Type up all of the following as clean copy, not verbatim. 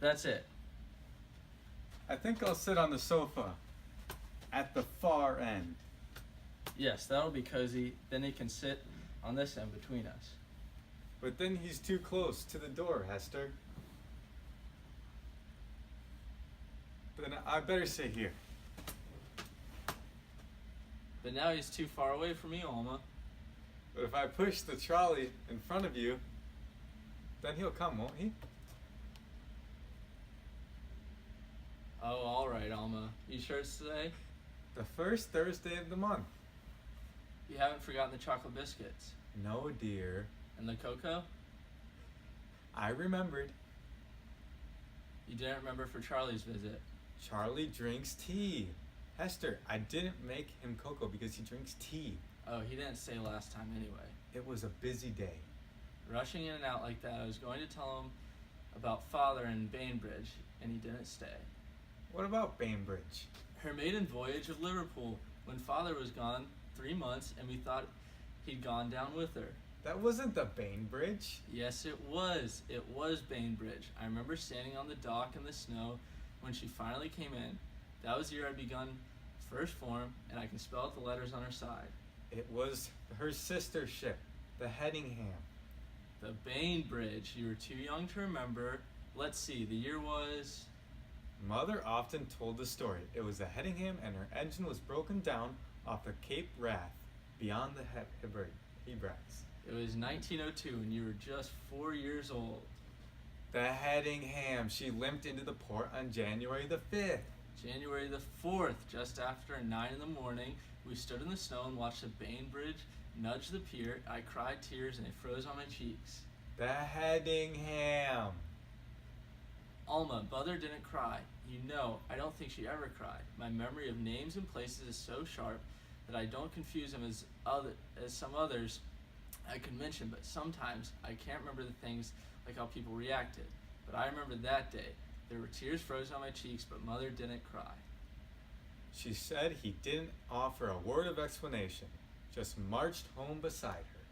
That's it. I think I'll sit on the sofa at the far end. Yes, that'll be cozy. Then he can sit on this end between us. But then he's too close to the door, Hester. Then I better sit here. But now he's too far away from me, Alma. But if I push the trolley in front of you, then he'll come, won't he? Oh, all right, Alma. You sure it's today? The first Thursday of the month. You haven't forgotten the chocolate biscuits No, dear. and the cocoa? I remembered. You didn't remember for Charlie's visit. Charlie drinks tea. Hester, I didn't make him cocoa because he drinks tea. Oh, he didn't say last time anyway. It was a busy day. Rushing in and out like that, I was going to tell him about Father and Bainbridge, and he didn't stay. What about Bainbridge? Her maiden voyage of Liverpool, when Father was gone 3 months, and we thought he'd gone down with her. That wasn't the Bainbridge. Yes, it was. It was Bainbridge. I remember standing on the dock in the snow when she finally came in. That was the year I'd begun first form, and I can spell out the letters on her side. It was her sister ship, the Headingham. The Bainbridge. You were too young to remember. Let's see, the year was... Mother often told the story. It was the Headingham and her engine was broken down off the Cape Wrath beyond the Hebrides. It was 1902, and you were just 4 years old. The Headingham, she limped into the port on January the 5th. January the 4th, just after 9 in the morning, we stood in the snow and watched the Bainbridge nudge the pier. I cried tears and they froze on my cheeks. The Headingham. Alma, Mother didn't cry. You know, I don't think she ever cried. My memory of names and places is so sharp that I don't confuse them as some others I could mention, but sometimes I can't remember the things like how people reacted. But I remember that day. There were tears frozen on my cheeks, but Mother didn't cry. She said he didn't offer a word of explanation, just marched home beside her.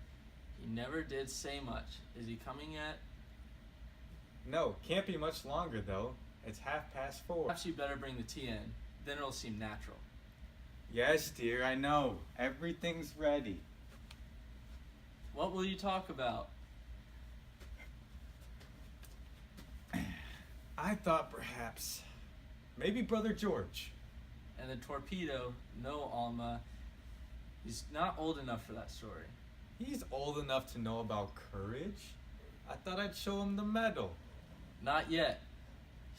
He never did say much. Is he coming yet? No, can't be much longer though. It's 4:30. Perhaps you better bring the tea in. Then it'll seem natural. Yes, dear, I know. Everything's ready. What will you talk about? I thought perhaps maybe Brother George. And the torpedo, no, Alma. He's not old enough for that story. He's old enough to know about courage. I thought I'd show him the medal. Not yet.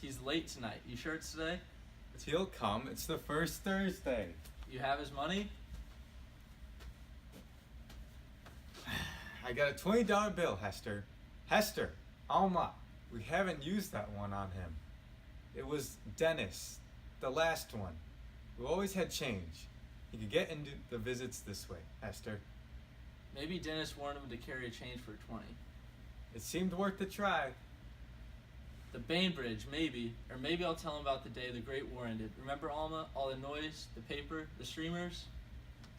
He's late tonight. You sure it's today? He'll come. It's the first Thursday. You have his money? I got a $20 bill, Hester. Hester, Alma, we haven't used that one on him. It was Dennis, the last one. We always had change. He could get into the visits this way, Hester. Maybe Dennis warned him to carry a change for 20. It seemed worth the try. The Bainbridge, maybe. Or maybe I'll tell him about the day the Great War ended. Remember, Alma? All the noise, the paper, the streamers?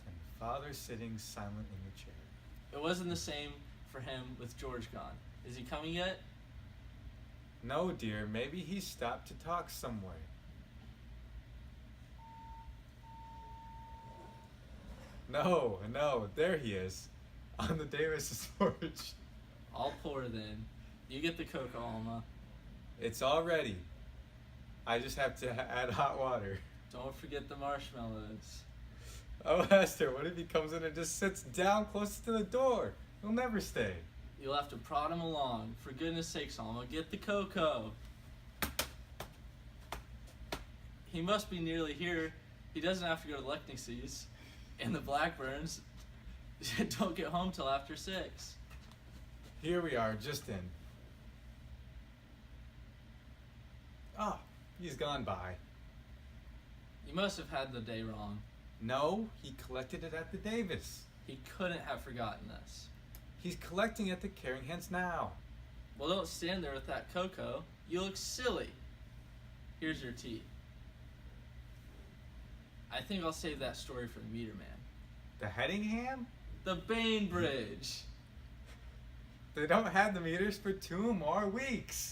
And Father sitting silent in the chair. It wasn't the same for him with George gone. Is he coming yet? No, dear, maybe he stopped to talk somewhere. No, there he is. On the Davis's porch. I'll pour then. You get the cocoa, Alma. It's all ready. I just have to add hot water. Don't forget the marshmallows. Oh, Hester, what if he comes in and just sits down close to the door? He'll never stay. You'll have to prod him along. For goodness sakes, Alma, get the cocoa. He must be nearly here. He doesn't have to go to Lechnixies. And the Blackburns don't get home till after 6. Here we are, just in. Ah, he's gone by. You must have had the day wrong. No, he collected it at the Davis. He couldn't have forgotten this. He's collecting at the Carringhams now. Well, don't stand there with that cocoa. You look silly. Here's your tea. I think I'll save that story for the meter man. The Headingham? The Bainbridge. They don't have the meters for 2 more weeks.